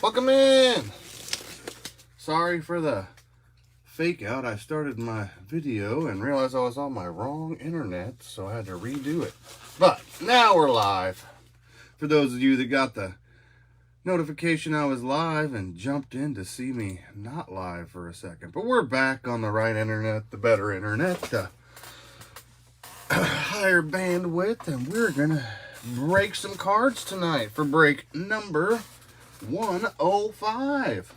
Welcome in. Sorry for the fake out. I started my video and realized I was on my wrong internet, so I had to redo it. But now we're live. For those of you that got the notification I was live and jumped in to see me not live for a second. But we're back on the right internet, the better internet, the higher bandwidth, and we're gonna break some cards tonight for break number 105.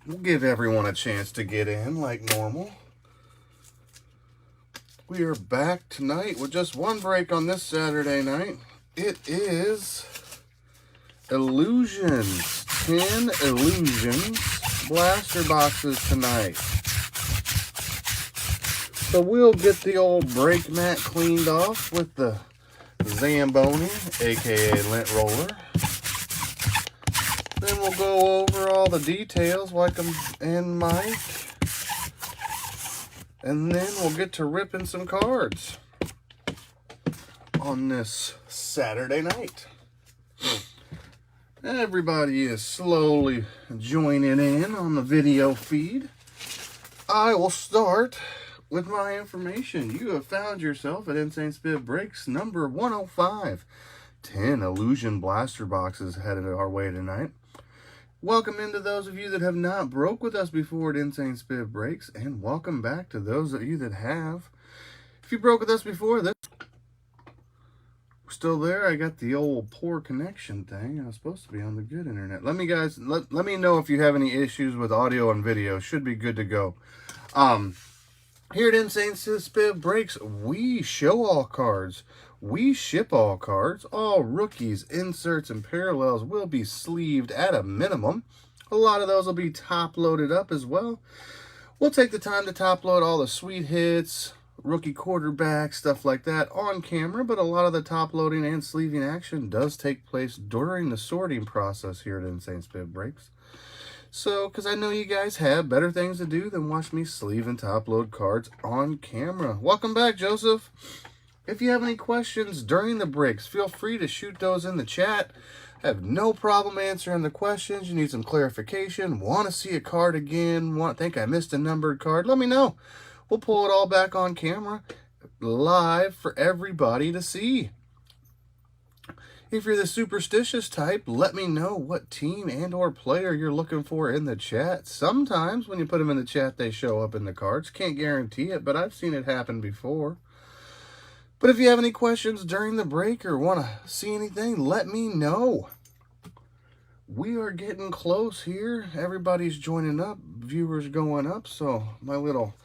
We'll give everyone a chance to get in like normal. We are back tonight with just one break on this Saturday night. It is Illusions. 10 Illusions blaster boxes tonight. So we'll get the old brake mat cleaned off with the Zamboni, aka lint roller. Then we'll go over all the details like them and Mike. And then we'll get to ripping some cards on this Saturday night. Everybody is slowly joining in on the video feed. I will start with my information. You have found yourself at Insanespiv Breaks number 105. 10 Illusion blaster boxes headed our way tonight. Welcome into those of you that have not broke with us before at Insanespiv Breaks, and welcome back to those of you that have. If you broke with us before, we're still there. I got the old poor connection thing. I was supposed to be on the good internet. Let me know if you have any issues with audio and video. Should be good to go. Here at Insanespiv Breaks, we show all cards. We ship all cards. All rookies, inserts, and parallels will be sleeved at a minimum. A lot of those will be top loaded up as well. We'll take the time to top load all the sweet hits, rookie quarterbacks, stuff like that on camera, but a lot of the top loading and sleeving action does take place during the sorting process here at Insanespiv Breaks. So, because I know you guys have better things to do than watch me sleeve and top load cards on camera. Welcome back, Joseph. If you have any questions during the breaks, feel free to shoot those in the chat. I have no problem answering the questions. You need some clarification, want to see a card again, think I missed a numbered card, let me know. We'll pull it all back on camera, live for everybody to see. If you're the superstitious type, let me know what team and or player you're looking for in the chat. Sometimes when you put them in the chat, they show up in the cards. Can't guarantee it, but I've seen it happen before. But if you have any questions during the break or want to see anything, let me know. We are getting close here. Everybody's joining up. Viewers going up. So my little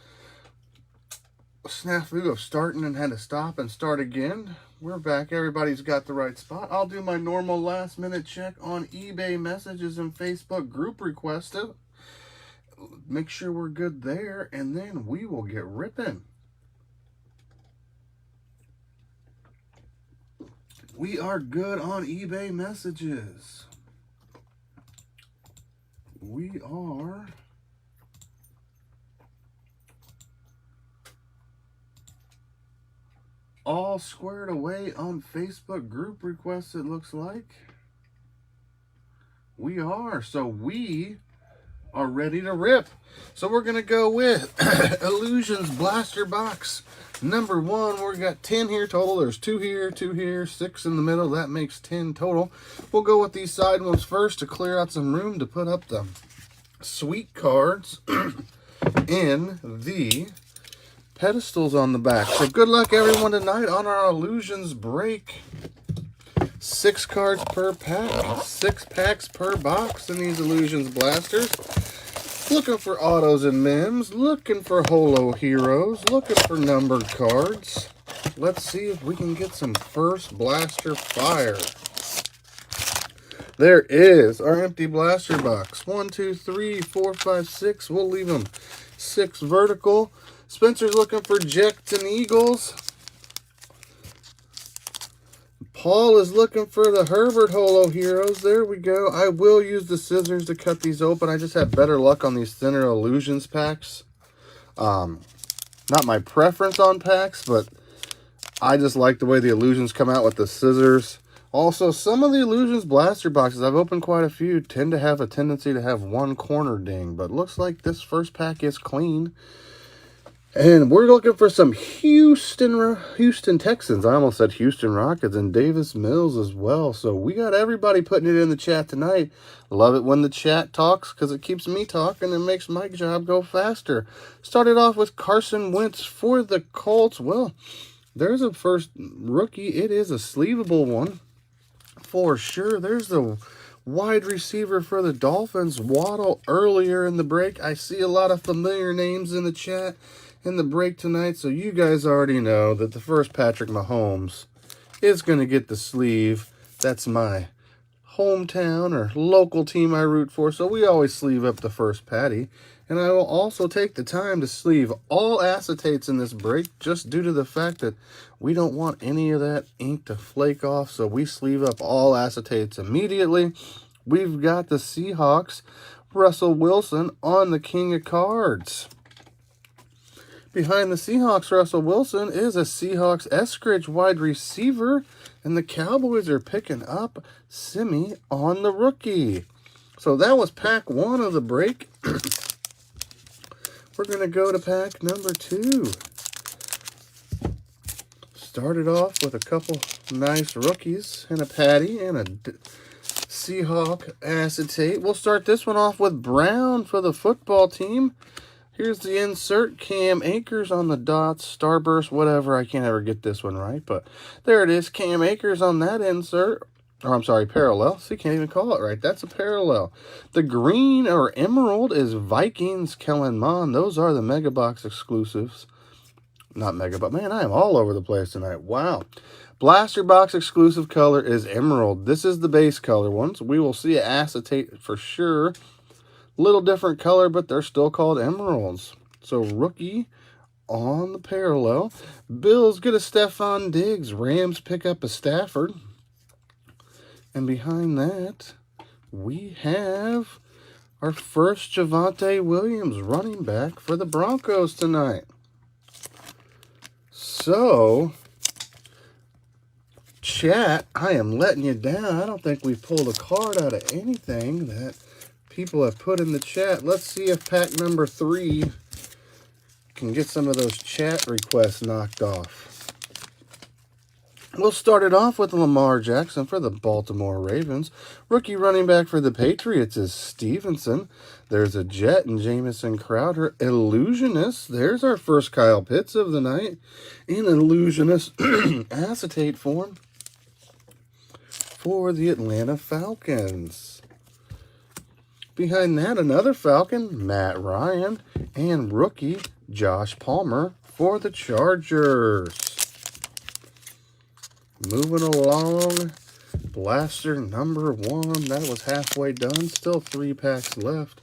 snafu of starting and had to stop and start again. We're back. Everybody's got the right spot. I'll do my normal last minute check on eBay messages and Facebook group requests. Make sure we're good there. And then we will get ripping. We are good on eBay messages. We are all squared away on Facebook group requests, it looks like. We are. So we are ready to rip. So we're going to go with Illusions Blaster Box number 1. We got 10 here total. There's 2 here, 2 here, 6 in the middle. That makes 10 total. We'll go with these side ones first to clear out some room to put up the sweet cards in the pedestals on the back. So good luck everyone tonight on our Illusions break. 6 cards per pack, 6 packs per box in these Illusions blasters. Looking for autos and mems, looking for holo heroes, looking for numbered cards. Let's see if we can get some first blaster fire. There is our empty blaster box. 1, 2, 3, 4, 5, 6. We'll leave them 6 vertical. Spencer's looking for Jets and Eagles. Paul is looking for the Herbert Holo Heroes. There we go. I will use the scissors to cut these open. I just have better luck on these thinner Illusions packs. Not my preference on packs, but I just like the way the Illusions come out with the scissors Also, some of the Illusions blaster boxes, I've opened quite a few, tend to have a tendency to have one corner ding. But looks like this first pack is clean. And we're looking for some Houston Texans. I almost said Houston Rockets and Davis Mills as well. So we got everybody putting it in the chat tonight. Love it when the chat talks because it keeps me talking and makes my job go faster. Started off with Carson Wentz for the Colts. Well, there's a first rookie. It is a sleevable one for sure. There's the wide receiver for the Dolphins, Waddle, earlier in the break. I see a lot of familiar names in the chat in the break tonight, so you guys already know that the first Patrick Mahomes is going to get the sleeve. That's my hometown or local team I root for, so we always sleeve up the first patty. And I will also take the time to sleeve all acetates in this break, just due to the fact that we don't want any of that ink to flake off, so we sleeve up all acetates immediately. We've got the Seahawks, Russell Wilson on the King of Cards. Behind the Seahawks, Russell Wilson is a Seahawks Eskridge wide receiver, and the Cowboys are picking up Simi on the rookie. So that was pack 1 of the break. We're going to go to pack number 2. Started off with a couple nice rookies and a patty and a Seahawk acetate. We'll start this one off with Brown for the football team. Here's the insert, Cam Akers on the dots, Starburst, whatever. I can't ever get this one right, but there it is, Cam Akers on that insert. Or I'm sorry, parallel. See, can't even call it right. That's a parallel. The green or emerald is Vikings, Kellen Mond. Those are the Mega Box exclusives. Not Mega, but man, I am all over the place tonight. Wow. Blaster Box exclusive color is emerald. This is the base color ones. We will see an acetate for sure. Little different color, but they're still called emeralds. So rookie on the parallel. Bills get a Stephon Diggs. Rams pick up a Stafford. And behind that, we have our first Javonte Williams running back for the Broncos tonight. So, chat, I am letting you down. I don't think we pulled a card out of anything that people have put in the chat. Let's see if pack number 3 can get some of those chat requests knocked off. We'll start it off with Lamar Jackson for the Baltimore Ravens. Rookie running back for the Patriots is Stevenson. There's a Jet and Jamison Crowder. Illusionist. There's our first Kyle Pitts of the night. In Illusionist acetate form for the Atlanta Falcons. Behind that, another Falcon, Matt Ryan. And rookie Josh Palmer for the Chargers. Moving along, blaster number 1. That was halfway done. Still 3 packs left.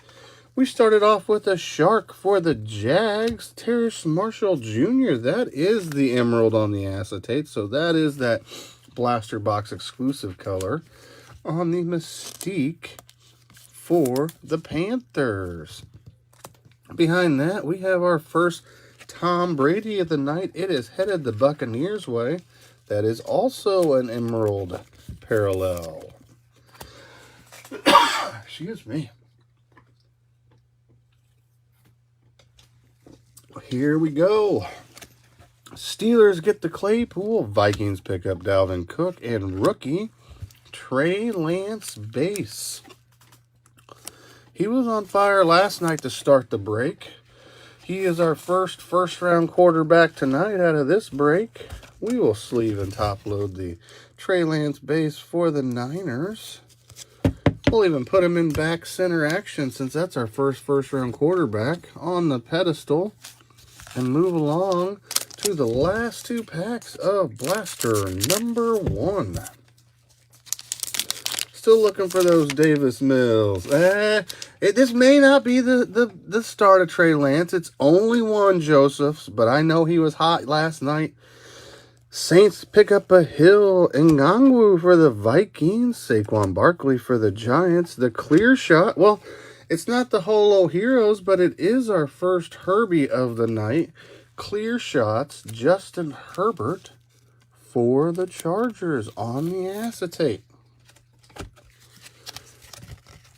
We started off with a Shark for the Jags. Terrace Marshall Jr. That is the emerald on the acetate. So that is that blaster box exclusive color on the Mystique for the Panthers. Behind that, we have our first Tom Brady of the night. It is headed the Buccaneers way. That is also an emerald parallel. Excuse me. Here we go. Steelers get the Claypool. Vikings pick up Dalvin Cook. And rookie, Trey Lance base. He was on fire last night to start the break. He is our first-round quarterback tonight out of this break. We will sleeve and top load the Trey Lance base for the Niners. We'll even put him in back center action since that's our first-round quarterback on the pedestal. And move along to the last 2 packs of blaster number 1. Still looking for those Davis Mills. This may not be the start of Trey Lance. It's only one Joseph's, but I know he was hot last night. Saints pick up a Hill. Ngangwu for the Vikings. Saquon Barkley for the Giants. The clear shot. Well, it's not the Holo Heroes, but it is our first Herbie of the night. Clear shots. Justin Herbert for the Chargers on the acetate.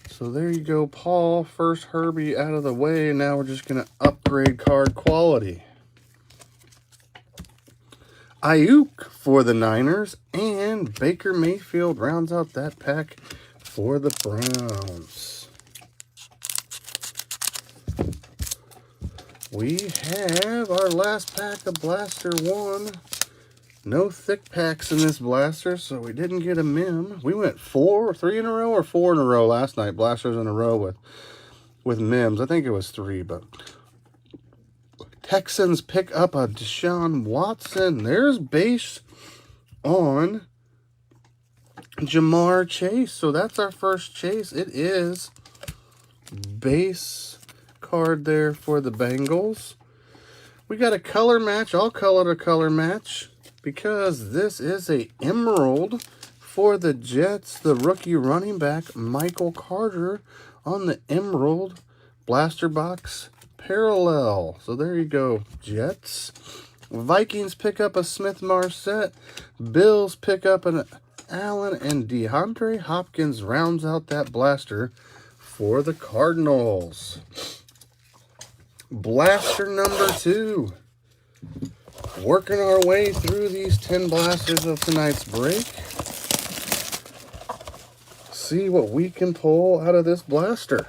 So there you go, Paul. First Herbie out of the way. Now we're just going to upgrade card quality. Ayuk for the Niners. And Baker Mayfield rounds out that pack for the Browns. We have our last pack of Blaster 1. No thick packs in this blaster, so we didn't get a mem. We went 3 in a row or 4 in a row last night. Blasters in a row with mems. I think it was 3, but Texans pick up a Deshaun Watson. There's base on Jamar Chase. So that's our first Chase. It is base card there for the Bengals. We got a color match. I'll call it a color match, because this is a emerald for the Jets, the rookie running back, Michael Carter, on the emerald blaster box parallel. So there you go, Jets. Vikings pick up a Smith Marset. Bills pick up an Allen, and DeAndre Hopkins rounds out that blaster for the Cardinals. Blaster number 2. Working our way through these 10 blasters of tonight's break. See what we can pull out of this blaster.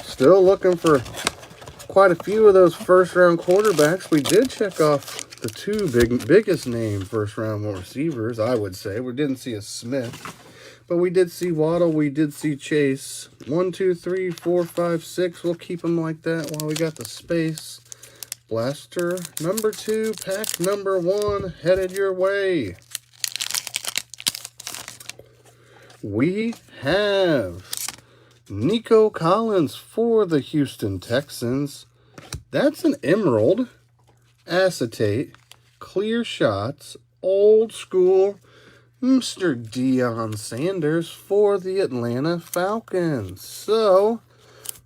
Still looking for quite a few of those first-round quarterbacks. We did check off the 2 biggest name first-round receivers, I would say. We didn't see a Smith, but we did see Waddle. We did see Chase. 1, 2, 3, 4, 5, 6. We'll keep them like that while we got the space. Blaster number 2, pack number 1, headed your way. We have Nico Collins for the Houston Texans. That's an emerald, acetate, clear shots, old school, Mr. Deion Sanders for the Atlanta Falcons. So,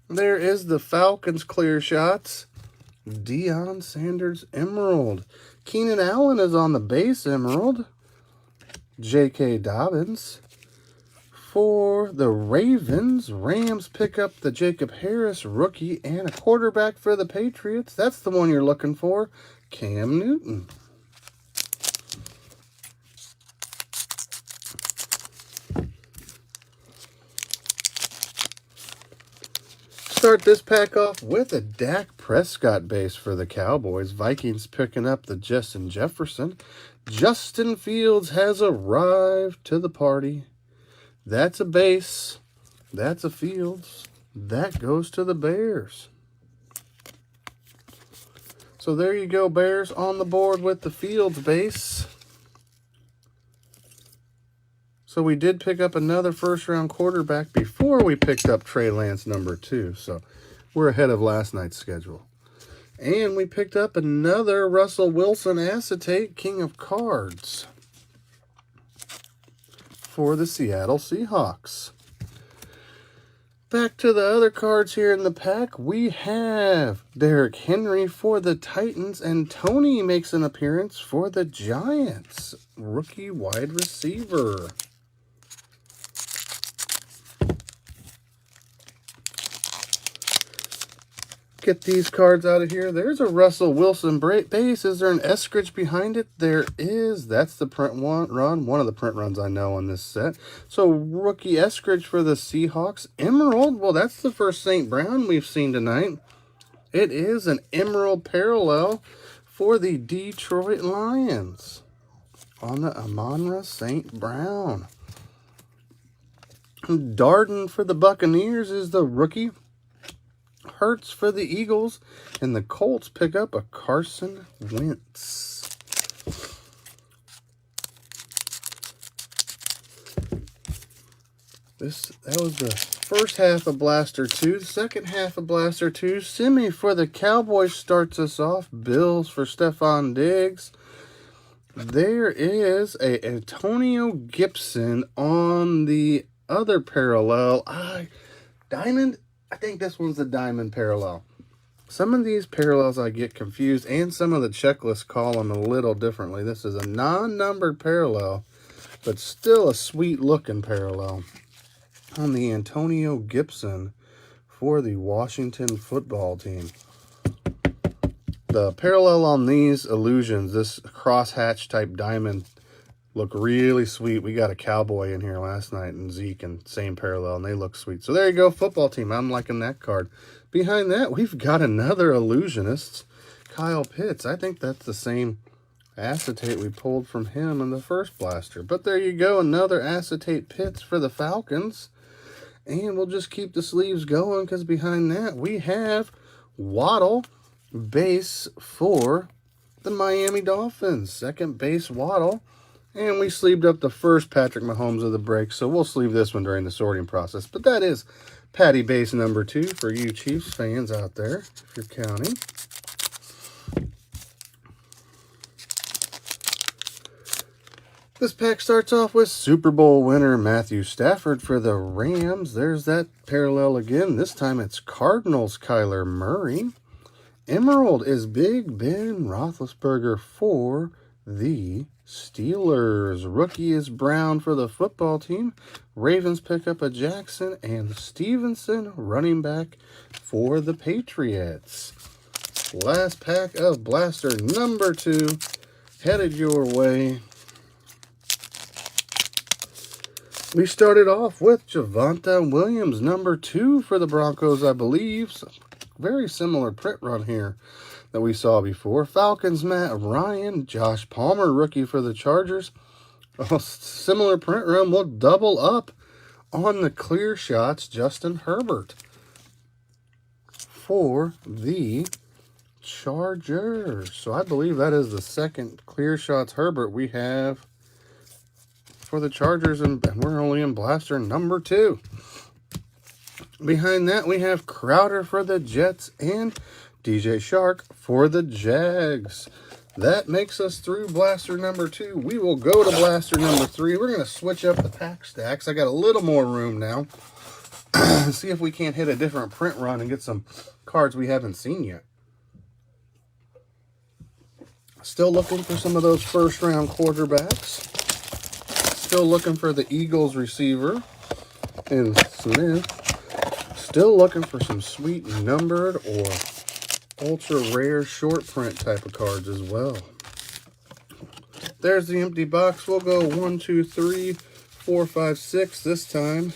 there is the Falcons clear shots. Deion Sanders emerald. Keenan Allen is on the base emerald. J.K. Dobbins. For the Ravens, Rams pick up the Jacob Harris rookie and a quarterback for the Patriots. That's the one you're looking for, Cam Newton. Start this pack off with a Dak Prescott base for the Cowboys. Vikings picking up the Justin Jefferson. Justin Fields has arrived to the party. That's a base. That's a Fields. That goes to the Bears. So there you go, Bears on the board with the Fields base. So we did pick up another first-round quarterback before we picked up Trey Lance number 2. So we're ahead of last night's schedule. And we picked up another Russell Wilson acetate, King of Cards, for the Seattle Seahawks. Back to the other cards here in the pack. We have Derrick Henry for the Titans, and Tony makes an appearance for the Giants. Rookie wide receiver. Get these cards out of here. There's a Russell Wilson base. Is there an Eskridge behind it? There is. That's the print run. One of the print runs I know on this set. So rookie Eskridge for the Seahawks. Emerald. Well, that's the first St. Brown we've seen tonight. It is an emerald parallel for the Detroit Lions on the Amon-Ra St. Brown. Darden for the Buccaneers is the rookie. Hurts for the Eagles, and the Colts pick up a Carson Wentz. That was the first half of Blaster 2. The second half of Blaster 2, Semi for the Cowboys starts us off. Bills for Stephon Diggs. There is a Antonio Gibson on the other parallel. Diamond. I think this one's the diamond parallel. Some of these parallels I get confused, and some of the checklists call them a little differently. This is a non-numbered parallel, but still a sweet-looking parallel on the Antonio Gibson for the Washington football team. The parallel on these illusions, this crosshatch type diamond, look really sweet. We got a cowboy in here last night, and Zeke, and same parallel, and they look sweet. So there you go, football team. I'm liking that card. Behind that, we've got another illusionist, Kyle Pitts. I think that's the same acetate we pulled from him in the first blaster. But there you go, another acetate Pitts for the Falcons. And we'll just keep the sleeves going, because behind that we have Waddle, base for the Miami Dolphins. Second base Waddle. And we sleeved up the first Patrick Mahomes of the break, so we'll sleeve this one during the sorting process. But that is Patty base number 2 for you Chiefs fans out there, if you're counting. This pack starts off with Super Bowl winner Matthew Stafford for the Rams. There's that parallel again. This time it's Cardinals Kyler Murray. Emerald is Big Ben Roethlisberger for the Steelers. Rookie is Brown for the football team. Ravens pick up a Jackson, and Stevenson, running back for the Patriots. Last pack of blaster number 2 headed your way. We started off with Javonte Williams, number 2 for the Broncos, I believe. So very similar print run here that we saw before. Falcons, Matt Ryan. Josh Palmer, rookie for the Chargers. A similar print run. We'll double up on the clear shots. Justin Herbert for the Chargers. So I believe that is the second clear shots Herbert we have for the Chargers, and we're only in blaster number 2. Behind that, we have Crowder for the Jets and DJ Shark for the Jags. That makes us through blaster number 2. We will go to blaster number 3. We're going to switch up the pack stacks. I got a little more room now. See if we can't hit a different print run and get some cards we haven't seen yet. Still looking for some of those first-round quarterbacks. Still looking for the Eagles receiver in Smith. Still looking for some sweet numbered or ultra rare short print type of cards as well. There's the empty box. We'll go 1, 2, 3, 4, 5, 6 this time.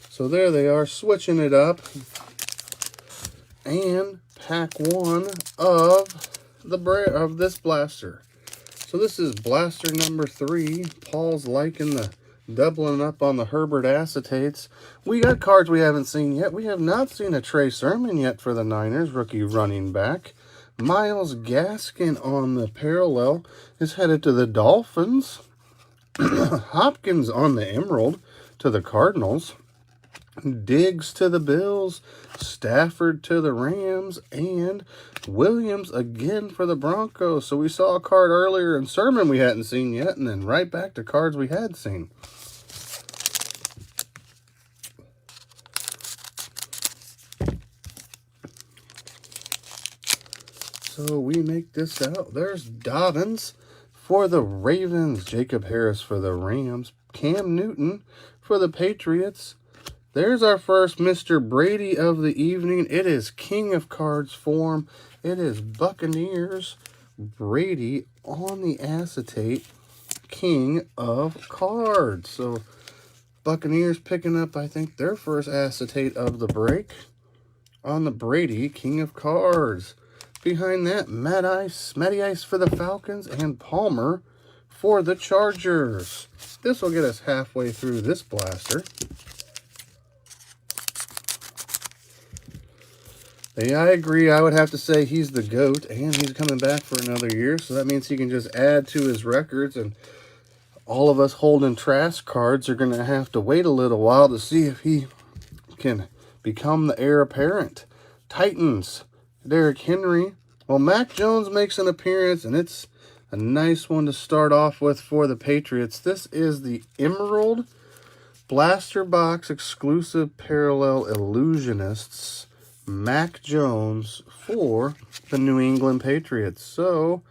So there they are, switching it up. And pack 1 of this blaster. So this is blaster number 3. Paul's liking the doubling up on the Herbert acetates. We got cards we haven't seen yet. We have not seen a Trey Sermon yet for the Niners, rookie running back. Myles Gaskin on the parallel is headed to the Dolphins. Hopkins on the Emerald to the Cardinals. Diggs to the Bills, Stafford to the Rams, and Williams again for the Broncos. So we saw a card earlier in Sermon we hadn't seen yet, and then right back to cards we had seen. So we make this out. There's Dobbins for the Ravens, Jacob Harris for the Rams, Cam Newton for the Patriots. There's our first Mr. Brady of the evening. It is King of Cards form. It is Buccaneers Brady on the acetate, King of Cards. So Buccaneers picking up, I think, their first acetate of the break on the Brady, King of Cards. Behind that, Matty Ice for the Falcons and Palmer for the Chargers. This will get us halfway through this blaster. Yeah, I agree. I would have to say he's the GOAT, and he's coming back for another year, so that means he can just add to his records, and all of us holding trash cards are going to have to wait a little while to see if he can become the heir apparent. Titans, Derrick Henry. Well, Mac Jones makes an appearance, and it's a nice one to start off with for the Patriots. This is the Emerald Blaster Box exclusive parallel illusionists. Mac Jones for the New England Patriots. So,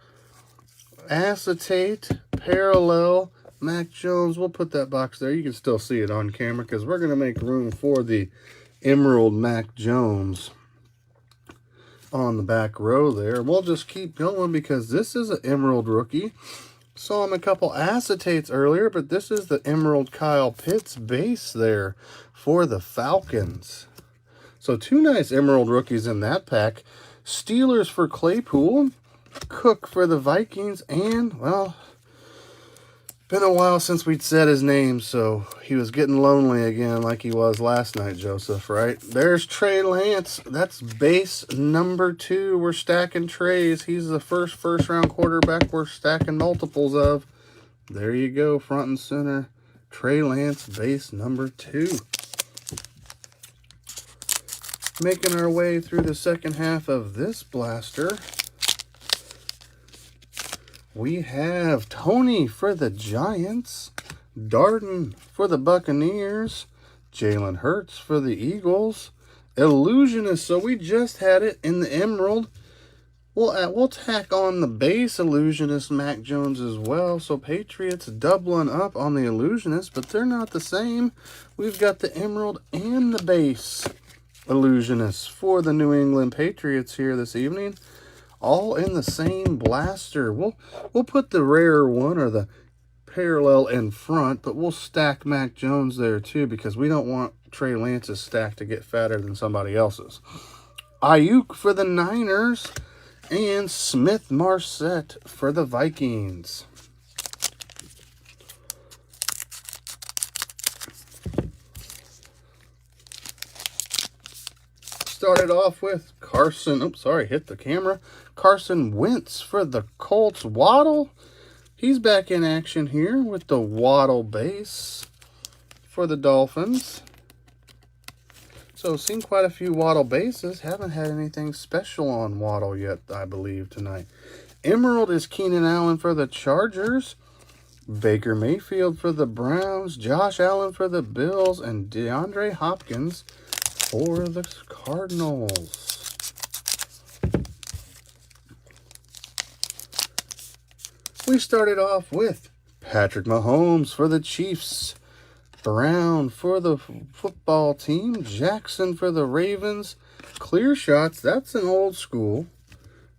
acetate, parallel, Mac Jones. We'll put that box there. You can still see it on camera because we're going to make room for the Emerald Mac Jones on the back row there. We'll just keep going because this is an Emerald rookie. Saw him a couple acetates earlier, but this is the Emerald Kyle Pitts base there for the Falcons. So 2 nice Emerald rookies in that pack. Steelers for Claypool, Cook for the Vikings, and, well, been a while since we'd said his name, so he was getting lonely again like he was last night, Joseph, right? There's Trey Lance. That's base number 2. We're stacking trays. He's the first-round quarterback we're stacking multiples of. There you go, front and center. Trey Lance, base number 2. Making our way through the second half of this blaster, we have Tony for the Giants, Darden for the Buccaneers, Jalen Hurts for the Eagles, Illusionist. So we just had it in the Emerald. We'll tack on the base Illusionist Mac Jones as well. So Patriots doubling up on the Illusionist, but they're not the same. We've got the Emerald and the base Illusionist for the New England Patriots here this evening. All in the same blaster. We'll put the rare one or the parallel in front, but we'll stack Mac Jones there too because we don't want Trey Lance's stack to get fatter than somebody else's. Ayuk for the Niners and Smith Marset for the Vikings. Started off with Carson, hit the camera. Carson Wentz for the Colts. Waddle, he's back in action here with the Waddle base for the Dolphins. So seen quite a few Waddle bases. Haven't had anything special on Waddle yet, I believe, tonight. Emerald is Keenan Allen for the Chargers. Baker Mayfield for the Browns. Josh Allen for the Bills. And DeAndre Hopkins for the Cardinals. We started off with Patrick Mahomes for the Chiefs, Brown for the football team, Jackson for the Ravens, Clear Shots, that's an old school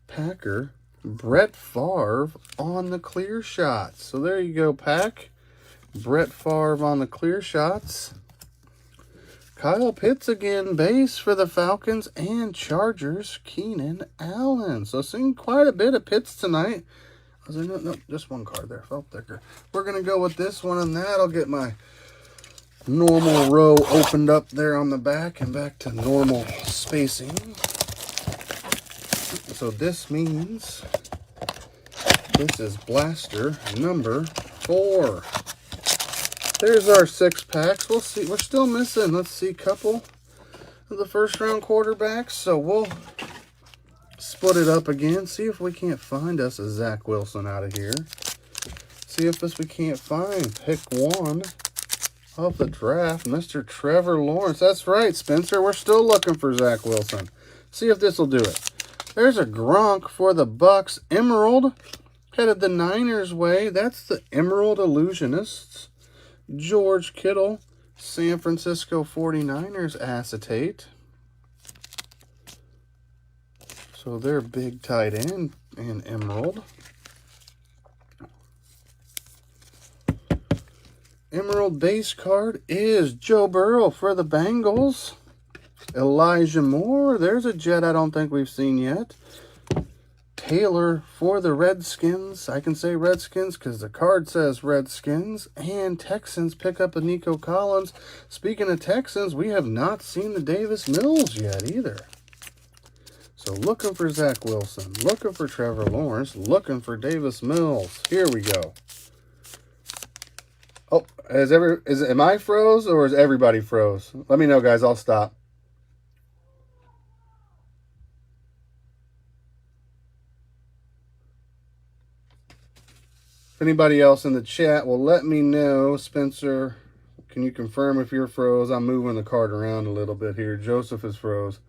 Packer, Brett Favre on the Clear Shots. So there you go, Pack. Brett Favre on the Clear Shots. Kyle Pitts again, base for the Falcons and Chargers, Keenan Allen. So seeing quite a bit of Pitts tonight. No, just one card there, felt thicker. We're going to go with this one and that. I'll get my normal row opened up there on the back and back to normal spacing. So this means this is blaster number 4. There's our 6 packs. We'll see. We're still missing, let's see, a couple of the first round quarterbacks. So we'll split it up again. See if we can't find us a Zach Wilson out of here. See if we can't find pick 1 of the draft, Mr. Trevor Lawrence. That's right, Spencer. We're still looking for Zach Wilson. See if this will do it. There's a Gronk for the Bucks. Emerald headed the Niners' way. That's the Emerald Illusionists. George Kittle, San Francisco 49ers acetate. So they're big tight end in Emerald. Emerald base card is Joe Burrow for the Bengals. Elijah Moore. There's a jet I don't think we've seen yet. Taylor for the Redskins. I can say Redskins because the card says Redskins. And Texans pick up a Nico Collins. Speaking of Texans, we have not seen the Davis Mills yet either. So looking for Zach Wilson. Looking for Trevor Lawrence. Looking for Davis Mills. Here we go. Oh, am I froze or is everybody froze? Let me know, guys. I'll stop. If anybody else in the chat will let me know. Spencer, can you confirm if you're froze? I'm moving the card around a little bit here. Joseph is froze.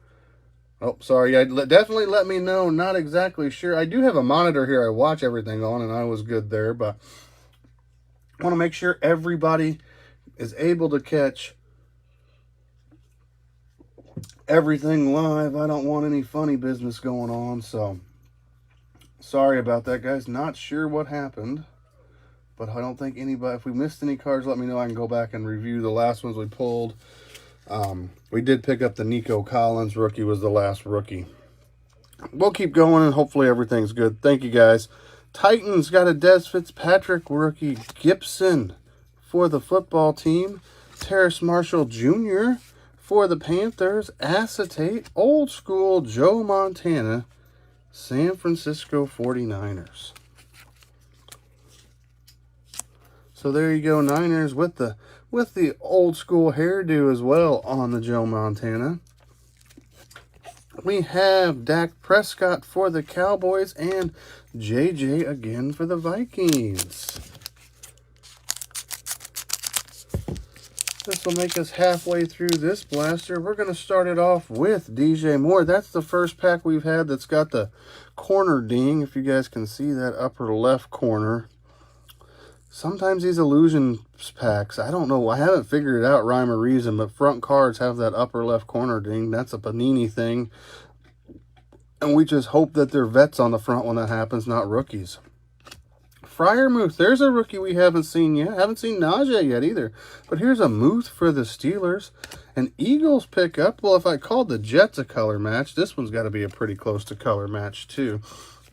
Oh, sorry. Yeah, definitely let me know. Not exactly sure. I do have a monitor here I watch everything on, and I was good there, but I want to make sure everybody is able to catch everything live. I don't want any funny business going on, so sorry about that, guys. Not sure what happened, but I don't think anybody, if we missed any cards, let me know. I can go back and review the last ones we pulled. We did pick up the Nico Collins rookie, was the last rookie. We'll keep going, and hopefully everything's good. Thank you, guys. Titans got a Des Fitzpatrick rookie. Gibson for the football team. Terrace Marshall Jr. for the Panthers. Acetate, old school Joe Montana, San Francisco 49ers. So there you go, Niners with the old school hairdo as well on the Joe Montana. We have Dak Prescott for the Cowboys and JJ again for the Vikings. This will make us halfway through this blaster. We're going to start it off with DJ Moore. That's the first pack we've had that's got the corner ding, if you guys can see that upper left corner. Sometimes these illusion packs, I don't know, I haven't figured it out rhyme or reason, but front cards have that upper left corner ding. That's a Panini thing. And we just hope that they're vets on the front when that happens, not rookies. Freiermuth, there's a rookie we haven't seen yet. Haven't seen Najee yet either. But here's a Muth for the Steelers. An Eagles pickup. Well, if I called the Jets a color match, this one's got to be a pretty close to color match too.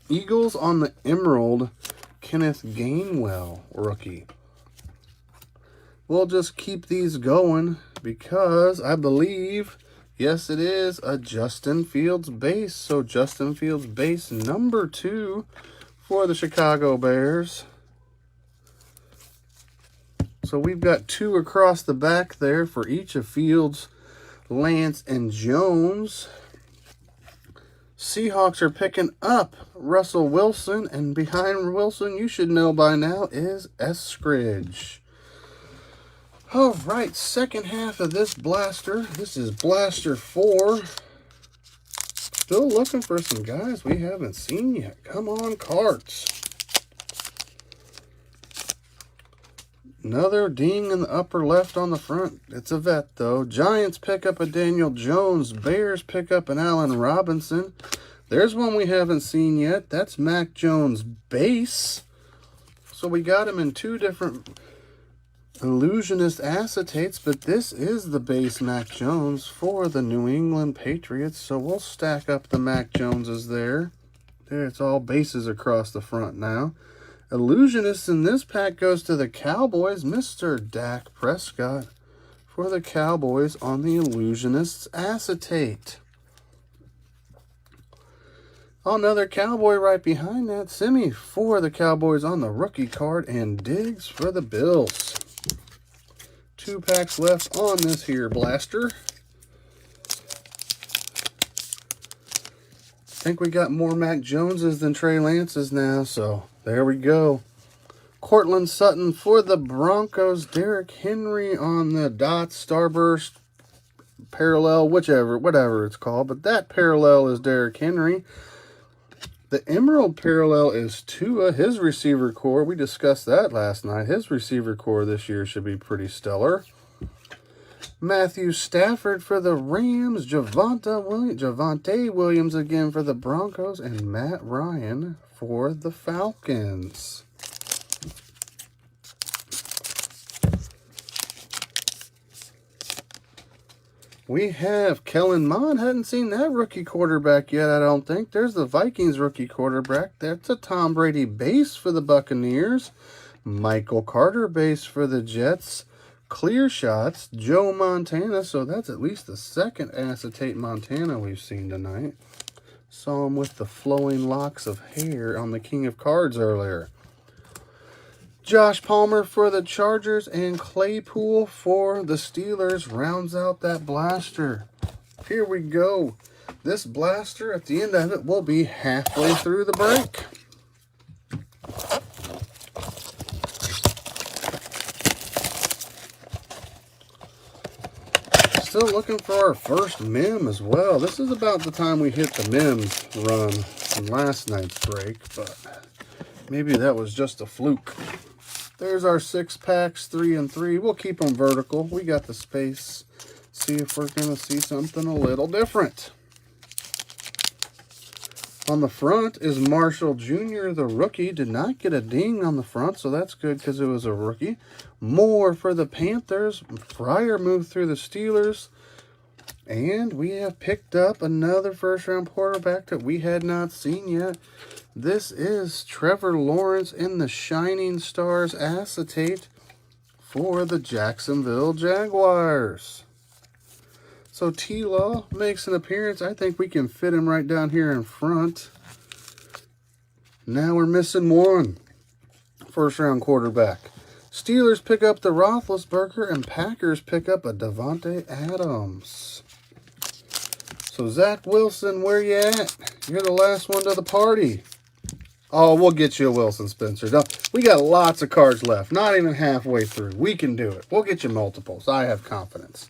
Eagles on the Emerald, Kenneth Gainwell rookie. We'll just keep these going because I believe, yes, it is a Justin Fields base. So Justin Fields base number 2 for the Chicago Bears. So we've got 2 across the back there for each of Fields, Lance, and Jones. Seahawks are picking up Russell Wilson, and behind Wilson, you should know by now, is Eskridge. All right, second half of this blaster. This is blaster 4. Still looking for some guys we haven't seen yet. Come on, cards. Another ding in the upper left on the front. It's a vet, though. Giants pick up a Daniel Jones. Bears pick up an Allen Robinson. There's one we haven't seen yet. That's Mac Jones' base. So we got him in 2 different illusionist acetates, but this is the base Mac Jones for the New England Patriots. So we'll stack up the Mac Joneses there. There, it's all bases across the front now. Illusionist in this pack goes to the Cowboys, Mr. Dak Prescott for the Cowboys on the Illusionist's acetate. Another Cowboy right behind that, Simi for the Cowboys on the rookie card, and Diggs for the Bills. 2 packs left on this here blaster. I think we got more Mac Joneses than Trey Lances now, so there we go. Cortland Sutton for the Broncos. Derrick Henry on the dot, starburst, parallel, whatever it's called. But that parallel is Derrick Henry. The Emerald parallel is Tua, his receiver core. We discussed that last night. His receiver core this year should be pretty stellar. Matthew Stafford for the Rams. Javonte Williams again for the Broncos. And Matt Ryan for the Falcons. We have Kellen Mond. Hadn't seen that rookie quarterback yet, I don't think. There's the Vikings rookie quarterback. That's a Tom Brady base for the Buccaneers. Michael Carter base for the Jets. Clear shots, Joe Montana. So that's at least the second acetate Montana we've seen tonight. Saw him with the flowing locks of hair on the King of Cards earlier. Josh Palmer for the Chargers and Claypool for the Steelers rounds out that blaster. Here we go. This blaster, at the end of it, will be halfway through the break. still looking for our first mem as well. This is about the time we hit the mems run from last night's break, but maybe that was just a fluke. There's our 6 packs, 3 and 3. We'll keep them vertical. We got the space. See if we're going to see something a little different. On the front is Marshall Jr., the rookie. Did not get a ding on the front, so that's good because it was a rookie. More for the Panthers. Fryer moved through the Steelers. And we have picked up another first-round quarterback that we had not seen yet. This is Trevor Lawrence in the Shining Stars acetate for the Jacksonville Jaguars. So T-Law makes an appearance. I think we can fit him right down here in front. Now we're missing one first-round quarterback. Steelers pick up the Roethlisberger, and Packers pick up a Davante Adams. So Zach Wilson, where you at? You're the last one to the party. Oh, we'll get you a Wilson, Spencer. No, we got lots of cards left. Not even halfway through. We can do it. We'll get you multiples. I have confidence.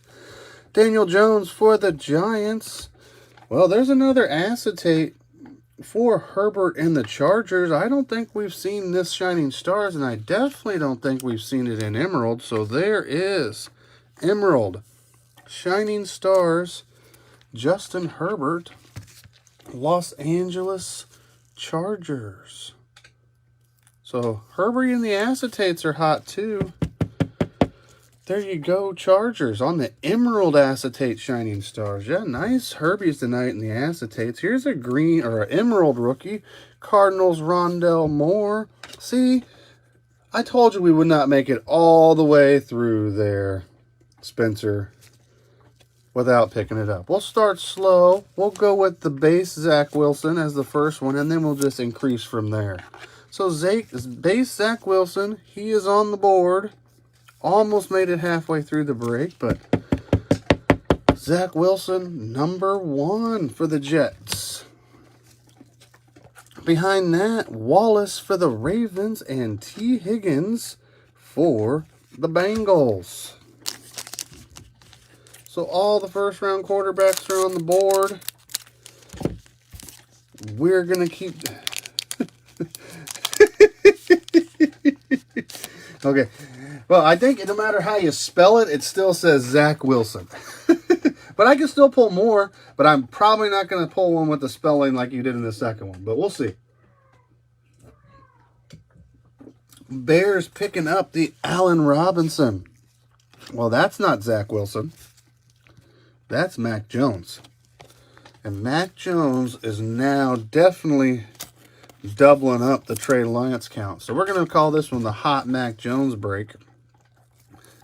Daniel Jones for the Giants. Well, there's another acetate for Herbert and the Chargers. I don't think we've seen this Shining Stars, and I definitely don't think we've seen it in Emerald. So there is Emerald Shining Stars, Justin Herbert, Los Angeles Chargers. So Herbert and the acetates are hot too. There you go, Chargers on the Emerald Acetate Shining Stars. Yeah, nice Herbies tonight in the acetates. Here's a green or an Emerald rookie. Cardinals Rondell Moore. See, I told you we would not make it all the way through there, Spencer, without picking it up. We'll start slow. We'll go with the base Zach Wilson as the first one, and then we'll just increase from there. So base Zach Wilson, he is on the board. Almost made it halfway through the break, but Zach Wilson, #1 for the Jets. Behind that, Wallace for the Ravens and T. Higgins for the Bengals. So all the first-round quarterbacks are on the board. We're going to keep... Okay. Well, I think no matter how you spell it, it still says Zach Wilson. But I can still pull more, but I'm probably not going to pull one with the spelling like you did in the second one. But we'll see. Bears picking up the Allen Robinson. Well, that's not Zach Wilson. That's Mac Jones. And Mac Jones is now definitely doubling up the Trey Lance count. So we're going to call this one the hot Mac Jones break.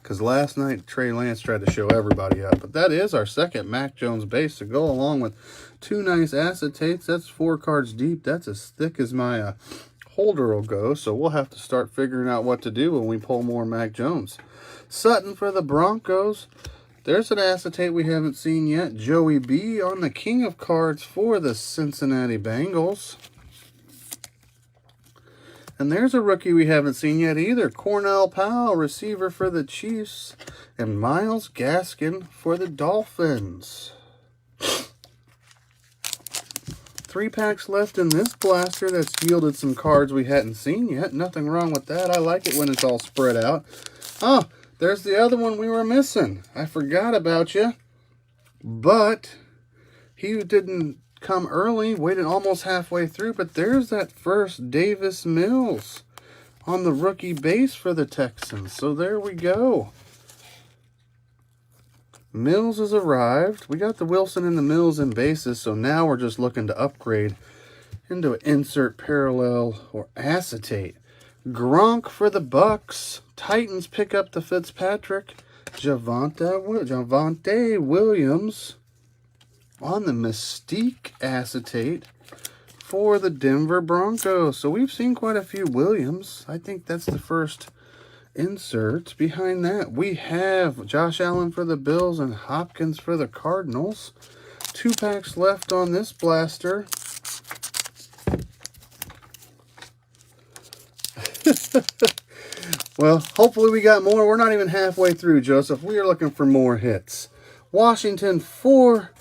Because last night, Trey Lance tried to show everybody up. But that is our second Mac Jones base to go along with 2 nice acetates. That's 4 cards deep. That's as thick as my holder will go. So we'll have to start figuring out what to do when we pull more Mac Jones. Sutton for the Broncos. There's an acetate we haven't seen yet. Joey B on the King of Cards for the Cincinnati Bengals. And there's a rookie we haven't seen yet either. Cornell Powell, receiver for the Chiefs. And Myles Gaskin for the Dolphins. 3 packs left in this blaster that's yielded some cards we hadn't seen yet. Nothing wrong with that. I like it when it's all spread out. Oh, there's the other one we were missing. I forgot about you. But he didn't come early, waited almost halfway through, but there's that first Davis Mills on the rookie base for the Texans. So there we go. Mills has arrived. We got the Wilson and the Mills in bases, so now we're just looking to upgrade into an insert parallel or acetate. Gronk for the Bucks. Titans pick up the Fitzpatrick. Javonte Williams on the Mystique acetate for the Denver Broncos. So we've seen quite a few Williams. I think that's the first insert. Behind that, we have Josh Allen for the Bills and Hopkins for the Cardinals. 2 packs left on this blaster. Well, hopefully we got more. We're not even halfway through, Joseph. We are looking for more hits. Washington for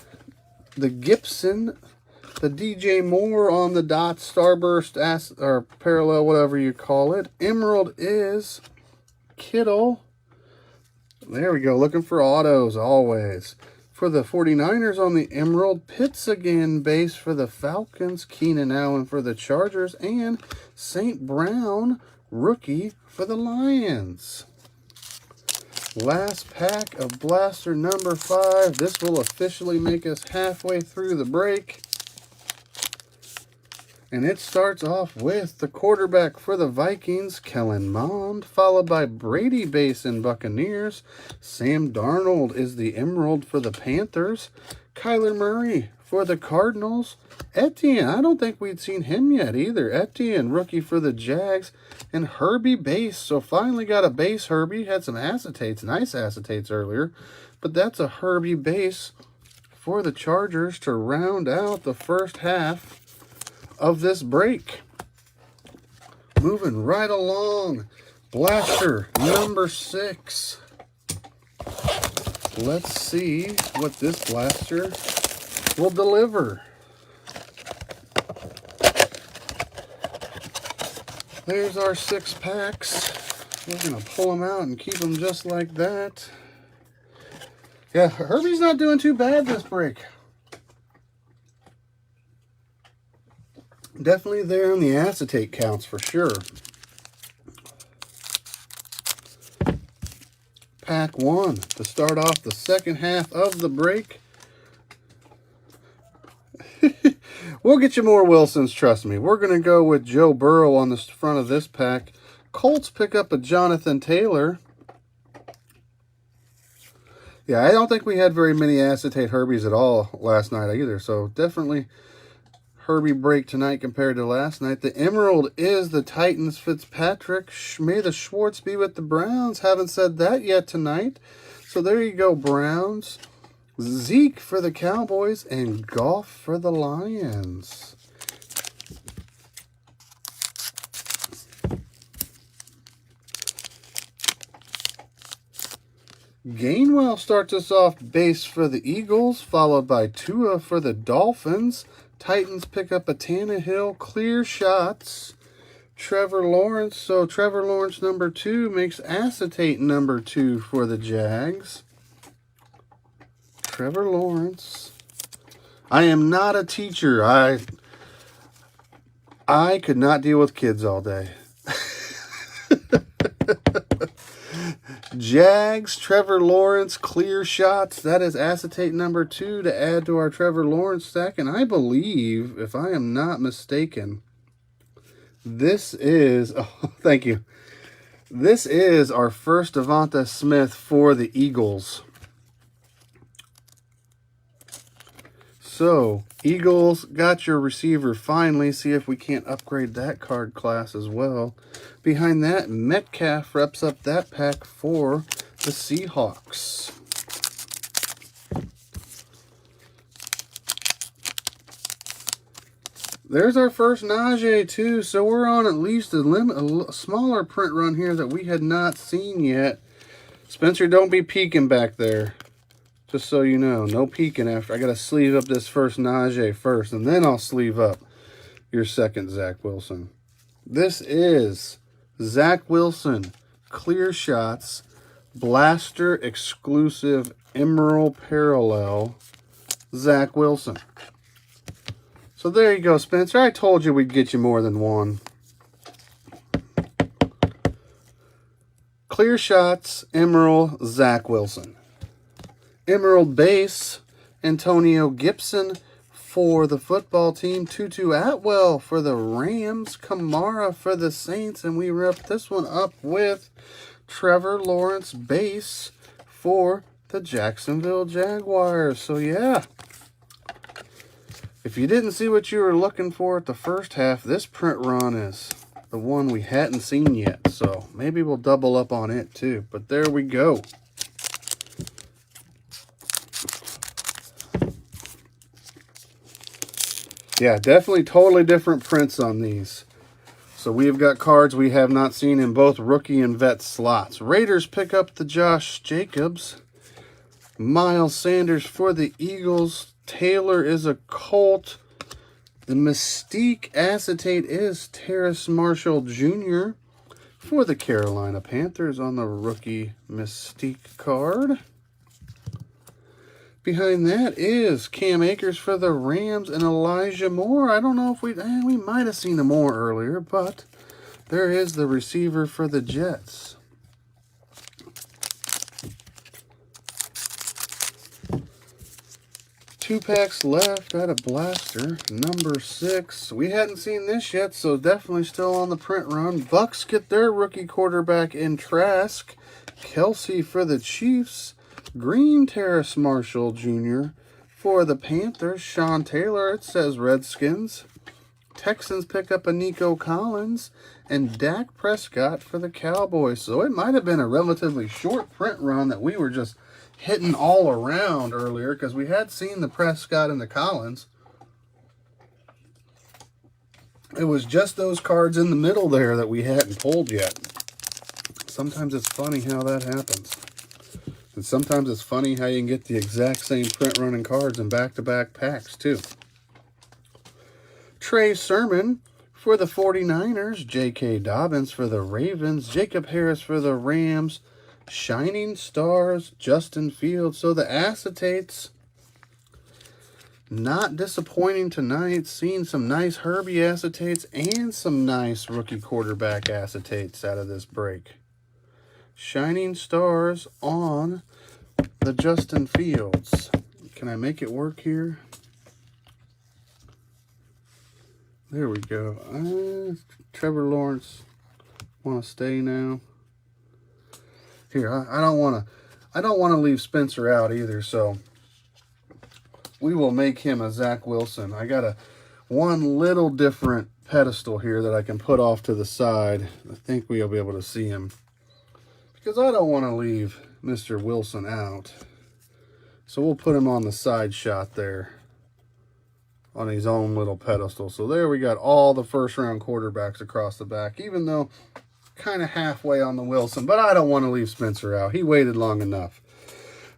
the Gibson. The DJ Moore on the dot, starburst, or parallel, whatever you call it. Emerald is Kittle. There we go, looking for autos always. For the 49ers on the Emerald, Pitts again, base for the Falcons. Keenan Allen for the Chargers. And St. Brown, rookie for the Lions. Last pack of blaster number 5. This will officially make us halfway through the break. And it starts off with the quarterback for the Vikings, Kellen Mond, followed by Brady base and Buccaneers. Sam Darnold is the Emerald for the Panthers. Kyler Murray for the Cardinals. Etienne, I don't think we'd seen him yet either. Etienne, rookie for the Jags. And Herbie base, so finally got a base Herbie. Had some acetates, nice acetates earlier. But that's a Herbie base for the Chargers to round out the first half of this break. Moving right along, blaster number 6. Let's see what this blaster will deliver. There's our 6 packs. We're gonna pull them out and keep them just like that. Yeah, Herbie's not doing too bad this break. Definitely there in the acetate counts for sure. Pack 1 to start off the second half of the break. We'll get you more Wilsons, trust me. We're going to go with Joe Burrow on the front of this pack. Colts pick up a Jonathan Taylor. Yeah, I don't think we had very many acetate Herbies at all last night either, so definitely Herbie break tonight compared to last night. The Emerald is the Titans Fitzpatrick. May the Schwartz be with the Browns. Haven't said that yet tonight. So there you go, Browns. Zeke for the Cowboys and Goff for the Lions. Gainwell starts us off base for the Eagles, followed by Tua for the Dolphins. Titans pick up a Tannehill, clear shots. Trevor Lawrence, so Trevor Lawrence number 2 makes acetate number 2 for the Jags. Trevor Lawrence. I am not a teacher. I could not deal with kids all day. Jags, Trevor Lawrence, clear shots. That is acetate number 2 to add to our Trevor Lawrence stack. And I believe, if I am not mistaken, this is, oh, thank you. This is our first Devonta Smith for the Eagles. So, Eagles got your receiver finally. See if we can't upgrade that card class as well. Behind that, Metcalf reps up that pack for the Seahawks. There's our first Najee too. So we're on at least a smaller print run here that we had not seen yet. Spencer, don't be peeking back there. Just so you know, no peeking after. I got to sleeve up this first Najee first, and then I'll sleeve up your second Zach Wilson. This is Zach Wilson, clear shots, blaster exclusive Emerald Parallel, Zach Wilson. So there you go, Spencer. I told you we'd get you more than one. Clear shots, Emerald, Zach Wilson. Emerald base, Antonio Gibson for the football team. Tutu Atwell for the Rams. Kamara for the Saints. And we rep this one up with Trevor Lawrence base for the Jacksonville Jaguars. So, yeah. If you didn't see what you were looking for at the first half, this print run is the one we hadn't seen yet. So, maybe we'll double up on it too. But there we go. Yeah, definitely totally different prints on these. So we've got cards we have not seen in both rookie and vet slots. Raiders pick up the Josh Jacobs. Miles Sanders for the Eagles. Taylor is a Colt. The Mystique acetate is Terrace Marshall Jr. for the Carolina Panthers on the rookie Mystique card. Behind that is Cam Akers for the Rams and Elijah Moore. I don't know if we might have seen him more earlier, but there is the receiver for the Jets. Two packs left out of blaster number 6. We hadn't seen this yet, so definitely still on the print run. Bucks get their rookie quarterback in Trask. Kelsey for the Chiefs. Green Terrace Marshall Jr. for the Panthers. Sean Taylor, it says Redskins. Texans pick up a Nico Collins. And Dak Prescott for the Cowboys. So it might have been a relatively short print run that we were just hitting all around earlier, because we had seen the Prescott and the Collins. It was just those cards in the middle there that we hadn't pulled yet. Sometimes it's funny how that happens. And sometimes it's funny how you can get the exact same print running cards in back-to-back packs too. Trey Sermon for the 49ers. J.K. Dobbins for the Ravens. Jacob Harris for the Rams. Shining Stars, Justin Fields. So the acetates, not disappointing tonight. Seeing some nice Herbie acetates and some nice rookie quarterback acetates out of this break. Shining Stars on the Justin Fields. Can I make it work here? There we go. Trevor Lawrence want to stay now. Here, I don't want to leave Spencer out either, so we will make him a Zach Wilson. I got one little different pedestal here that I can put off to the side. I think we'll be able to see him, because I don't want to leave Mr. Wilson out. So we'll put him on the side shot there on his own little pedestal. So there we got all the first round quarterbacks across the back, even though kind of halfway on the Wilson, but I don't want to leave Spencer out. He waited long enough.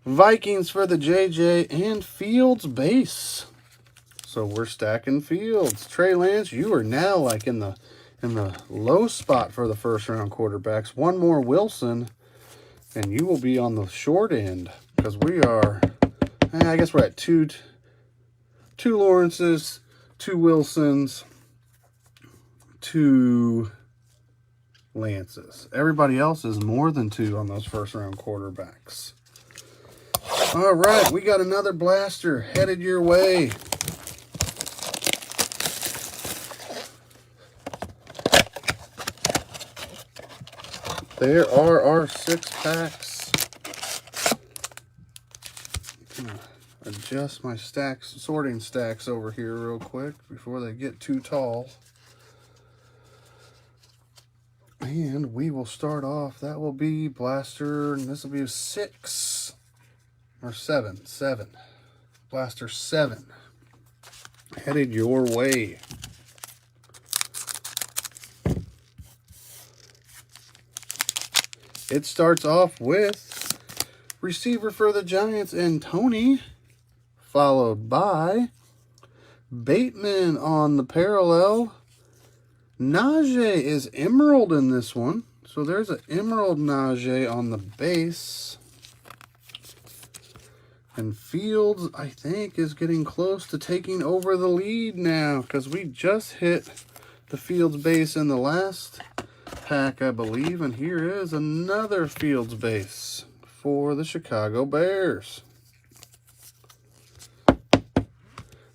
Vikings for the JJ and Fields base. So we're stacking Fields. Trey Lance, you are now like in the low spot for the first round quarterbacks. One more Wilson, and you will be on the short end, because we are, I guess we're at two Lawrences, 2 Wilsons, 2 Lances. Everybody else is more than 2 on those first round quarterbacks. All right, we got another blaster headed your way. There are our 6 packs. I'm gonna adjust my sorting stacks over here real quick before they get too tall. And we will start off. That will be blaster, and this will be 6 or 7. Blaster 7 headed your way. It starts off with receiver for the Giants and Tony, followed by Bateman on the parallel. Najee is Emerald in this one. So there's an Emerald Najee on the base. And Fields, I think, is getting close to taking over the lead now, because we just hit the Fields base in the last pack, I believe. And here is another Fields base for the Chicago Bears.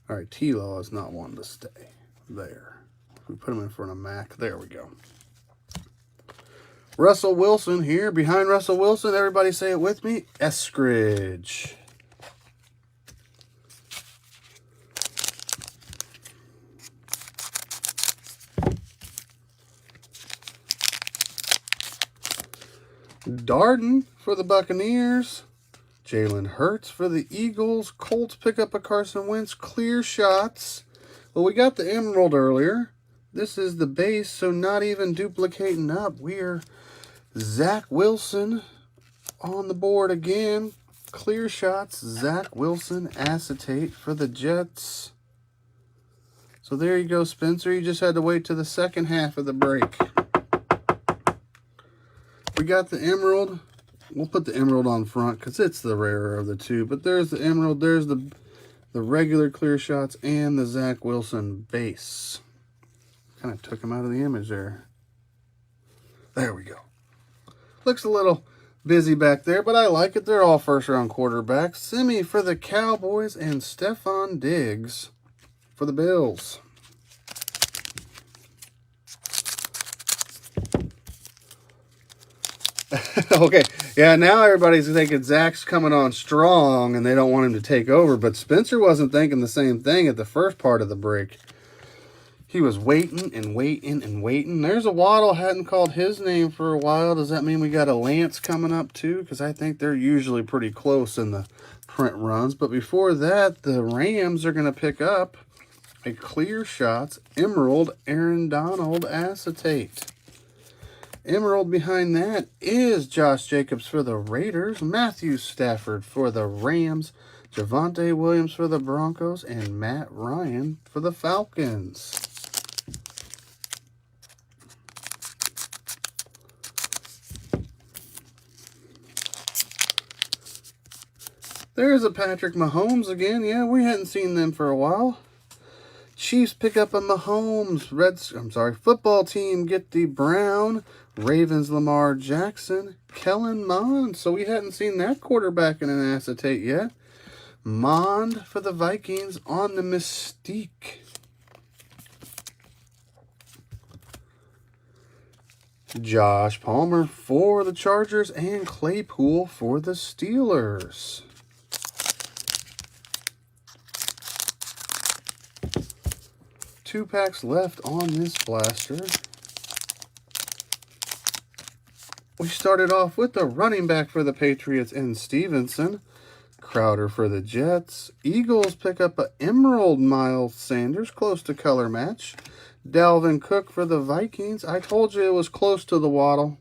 All right, T-Law is not one to stay there. We put him in front of Mac. There we go. Russell Wilson here. Behind Russell Wilson, everybody say it with me, Eskridge. Darden for the Buccaneers. Jalen Hurts for the Eagles. Colts pick up a Carson Wentz. Clear shots. Well, we got the Emerald earlier. This is the base, so not even duplicating up. We are Zach Wilson on the board again. clear shots, Zach Wilson acetate for the Jets. So there you go, Spencer. You just had to wait to the second half of the break. We got the emerald. We'll put the emerald on front because it's the rarer of the two. But there's the emerald. There's the regular clear shots and the Zach Wilson base. Kind of took him out of the image there. There we go. Looks a little busy back there, but I like it. They're all first-round quarterbacks. Semi for the Cowboys and Stephon Diggs for the Bills. Okay, yeah, now everybody's thinking Zach's coming on strong and they don't want him to take over, but Spencer wasn't thinking the same thing at the first part of the break. He was waiting and waiting and waiting. There's a Waddle, hadn't called his name for a while. Does that mean we got a Lance coming up too? Because I think they're usually pretty close in the print runs. But before that, the Rams are going to pick up a Clear Shots Emerald Aaron Donald acetate. Emerald behind that is Josh Jacobs for the Raiders, Matthew Stafford for the Rams, Javonte Williams for the Broncos, and Matt Ryan for the Falcons. There's a Patrick Mahomes again. Yeah, we hadn't seen them for a while. Chiefs pick up a Mahomes. Football team get the Brown. Ravens Lamar Jackson. Kellen Mond. So we hadn't seen that quarterback in an acetate yet. Mond for the Vikings on the Mystique. Josh Palmer for the Chargers and Claypool for the Steelers. Two packs left on this blaster. We started off with the running back for the Patriots and Stevenson. Crowder for the Jets. Eagles pick up an Emerald Miles Sanders, close to color match. Dalvin Cook for the Vikings. I told you it was close to the Waddle.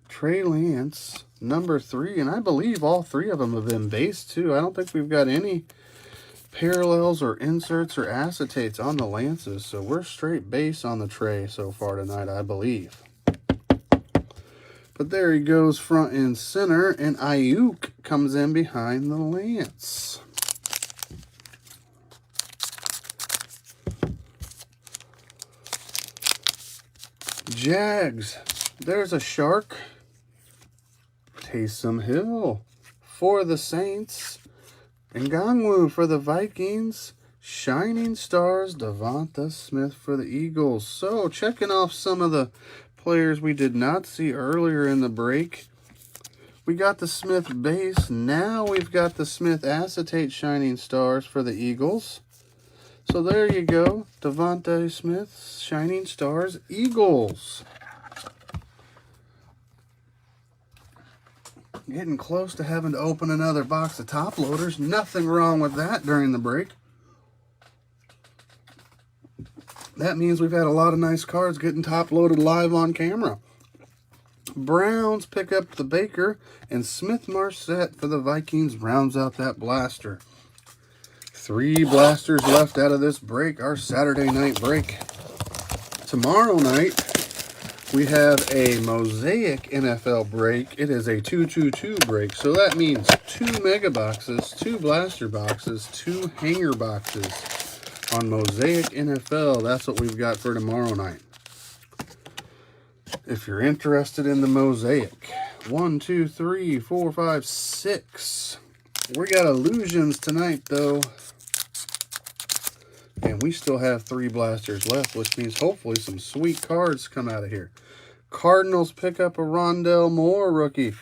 Trey Lance, number 3, and I believe all 3 of them have been base too. I don't think we've got any parallels or inserts or acetates on the Lances, so we're straight base on the tray so far tonight, I believe. But there he goes front and center, and Ayuk comes in behind the Lance. Jags, there's a Shark. Taysom Hill for the Saints. Ngongwu for the Vikings. Shining Stars, Devonta Smith for the Eagles. So, checking off some of the players we did not see earlier in the break. We got the Smith base. Now we've got the Smith acetate Shining Stars for the Eagles. So there you go. Devonta Smith, Shining Stars, Eagles. Getting close to having to open another box of top loaders. Nothing wrong with that during the break. That means we've had a lot of nice cards getting top loaded live on camera. Browns pick up the Baker, and Smith Marset for the Vikings rounds out that blaster. 3 blasters left out of this break, our Saturday night break. Tomorrow night, we have a Mosaic NFL break. It is a 2-2-2 break, so that means 2 mega boxes, 2 blaster boxes, 2 hanger boxes on Mosaic NFL. That's what we've got for tomorrow night. If you're interested in the Mosaic. 1, 2, 3, 4, 5, 6. We got illusions tonight, though. And we still have 3 blasters left, which means hopefully some sweet cards come out of here. Cardinals pick up a Rondell Moore rookie.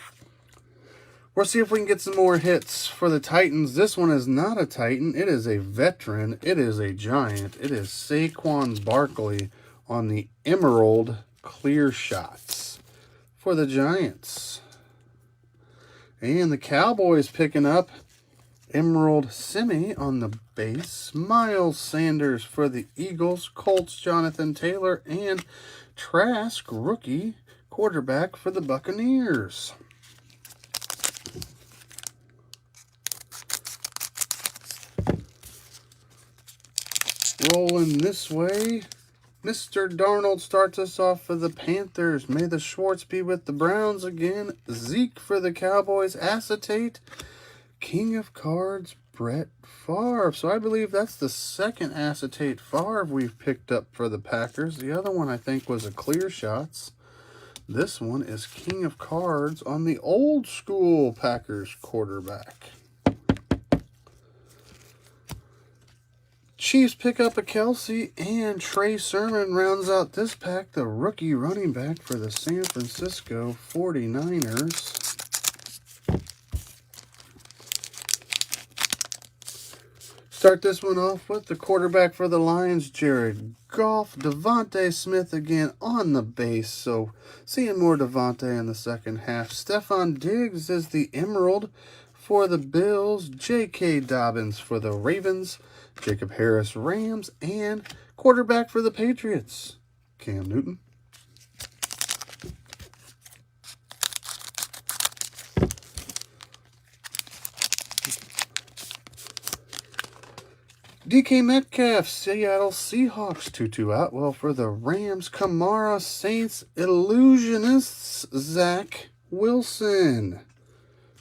We'll see if we can get some more hits for the Titans. This one is not a Titan. It is a veteran. It is a giant. It is Saquon Barkley on the Emerald Clear Shots for the Giants. And the Cowboys picking up Emerald Semi on the base. Miles Sanders for the Eagles. Colts Jonathan Taylor. And Trask rookie quarterback for the Buccaneers. Rolling this way. Mr. Darnold starts us off for the Panthers. May the Schwartz be with the Browns again. Zeke for the Cowboys. Acetate. King of Cards, Brett Favre. So I believe that's the second acetate Favre we've picked up for the Packers. The other one I think was a Clear Shots. This one is King of Cards on the old school Packers quarterback. Chiefs pick up a Kelsey, and Trey Sermon rounds out this pack, the rookie running back for the San Francisco 49ers. Start this one off with the quarterback for the Lions, Jared Goff. Devontae Smith again on the base, so seeing more Devontae in the second half. Stephon Diggs is the Emerald for the Bills. J.K. Dobbins for the Ravens. Jacob Harris, Rams, and quarterback for the Patriots, Cam Newton. DK Metcalf, Seattle Seahawks, 2-2 out. Well, for the Rams, Kamara, Saints, Illusionists, Zach Wilson.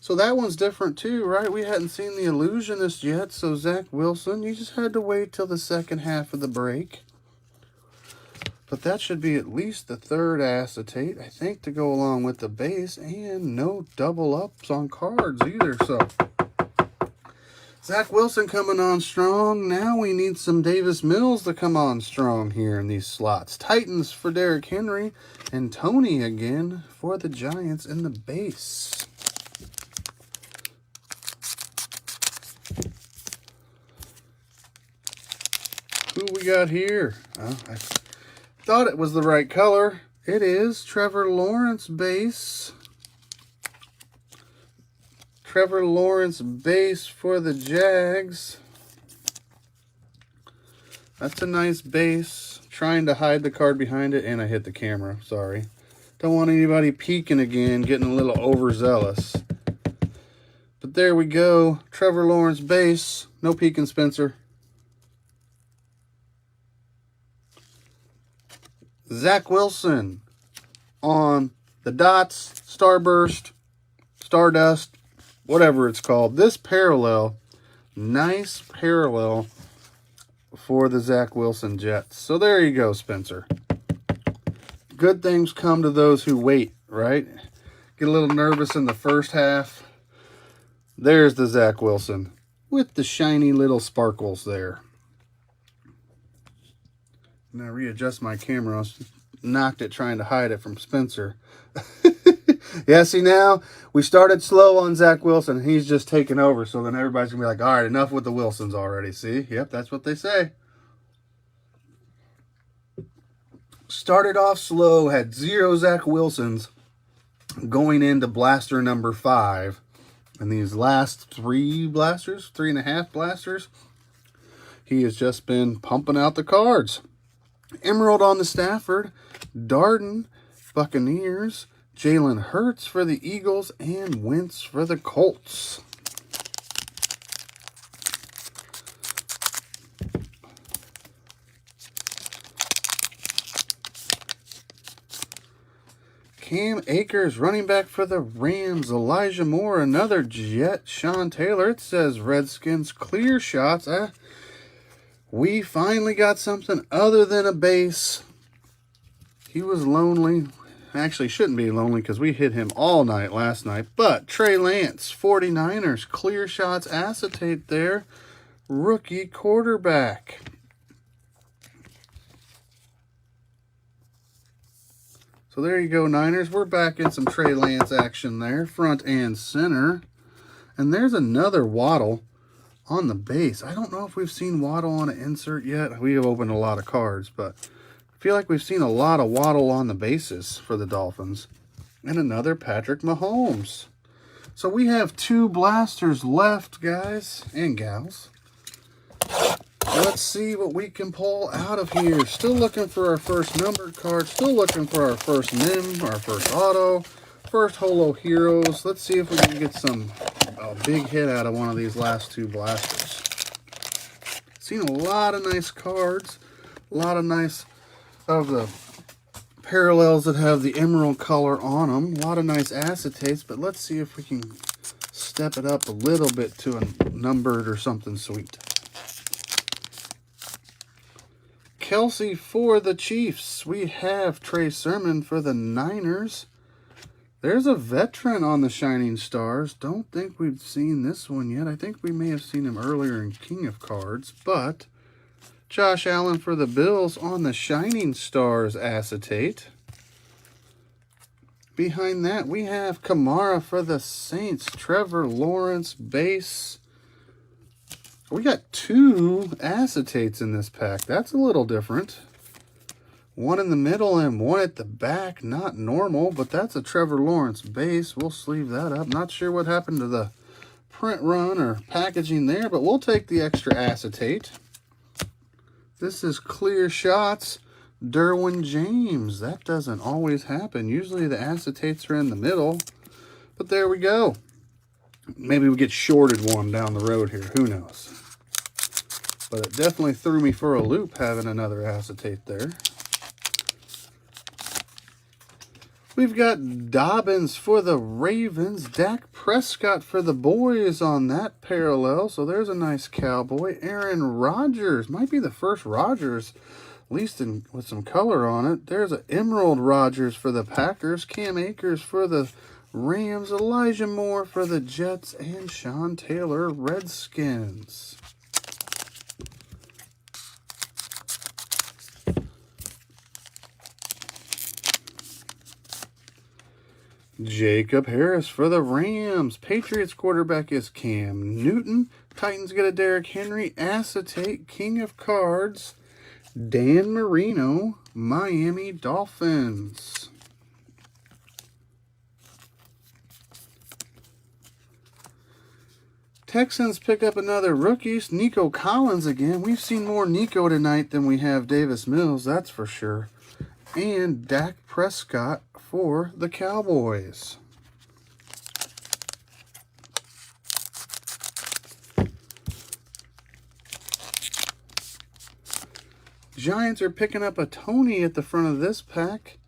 So that one's different too, right? We hadn't seen the Illusionist yet, so Zach Wilson, you just had to wait till the second half of the break. But that should be at least the third acetate, I think, to go along with the base, and no double ups on cards either, so Zach Wilson coming on strong. Now we need some Davis Mills to come on strong here in these slots. Titans for Derrick Henry, and Tony again for the Giants in the base. Who we got here? I thought it was the right color. It is Trevor Lawrence base. Trevor Lawrence base for the Jags. That's a nice base. Trying to hide the card behind it, and I hit the camera. Sorry. Don't want anybody peeking again, getting a little overzealous. But there we go. Trevor Lawrence base. No peeking, Spencer. Zach Wilson on the dots, starburst, stardust, whatever it's called. This parallel, nice parallel for the Zach Wilson Jets. So there you go, Spencer. Good things come to those who wait, right? Get a little nervous in the first half. There's the Zach Wilson with the shiny little sparkles there. Now readjust my camera. I knocked it trying to hide it from Spencer. Yeah, see now, we started slow on Zach Wilson. He's just taking over. So then everybody's going to be like, all right, enough with the Wilsons already. See? Yep, that's what they say. Started off slow. Had 0 Zach Wilsons going into blaster number 5. And these last 3 blasters, 3.5 blasters, he has just been pumping out the cards. Emerald on the Stafford, Darden, Buccaneers, Jalen Hurts for the Eagles, and Wentz for the Colts. Cam Akers, running back for the Rams. Elijah Moore, another Jet. Sean Taylor, it says Redskins Clear Shots. We finally got something other than a base. He was lonely. Actually, shouldn't be lonely because we hit him all night last night. But Trey Lance, 49ers, Clear Shots acetate there. Rookie quarterback. So there you go, Niners. We're back in some Trey Lance action there, front and center. And there's another Waddle on the base. I don't know if we've seen Waddle on an insert yet. We have opened a lot of cards, but I feel like we've seen a lot of Waddle on the bases for the Dolphins. And another Patrick Mahomes. So we have 2 blasters left, guys and gals. Let's see what we can pull out of here. Still looking for our first numbered card. Still looking for our first NIM, our first auto, first Holo Heroes. Let's see if we can get a big hit out of one of these last 2 blasters. Seen a lot of nice cards. A lot of nice of the parallels that have the emerald color on them. A lot of nice acetates, but let's see if we can step it up a little bit to a numbered or something sweet. Kelsey for the Chiefs. We have Trey Sermon for the Niners. There's a veteran on the Shining Stars. Don't think we've seen this one yet. I think we may have seen him earlier in King of Cards, but Josh Allen for the Bills on the Shining Stars acetate. Behind that, we have Kamara for the Saints. Trevor Lawrence base. We got 2 acetates in this pack. That's a little different. One in the middle and one at the back. Not normal, but that's a Trevor Lawrence base. We'll sleeve that up. Not sure what happened to the print run or packaging there, but we'll take the extra acetate. This is Clear Shots. Derwin James. That doesn't always happen. Usually the acetates are in the middle. But there we go. Maybe we get shorted one down the road here. Who knows? But it definitely threw me for a loop having another acetate there. We've got Dobbins for the Ravens. Dak Prescott for the boys on that parallel. So there's a nice cowboy. Aaron Rodgers. Might be the first Rodgers, at least with some color on it. There's an Emerald Rodgers for the Packers. Cam Akers for the Rams. Elijah Moore for the Jets. And Sean Taylor, Redskins. Jacob Harris for the Rams. Patriots quarterback is Cam Newton. Titans get a Derrick Henry. Acetate, King of Cards. Dan Marino, Miami Dolphins. Texans pick up another rookies. Nico Collins again. We've seen more Nico tonight than we have Davis Mills, that's for sure. And Dak Prescott for the Cowboys. Giants are picking up a Tony at the front of this pack.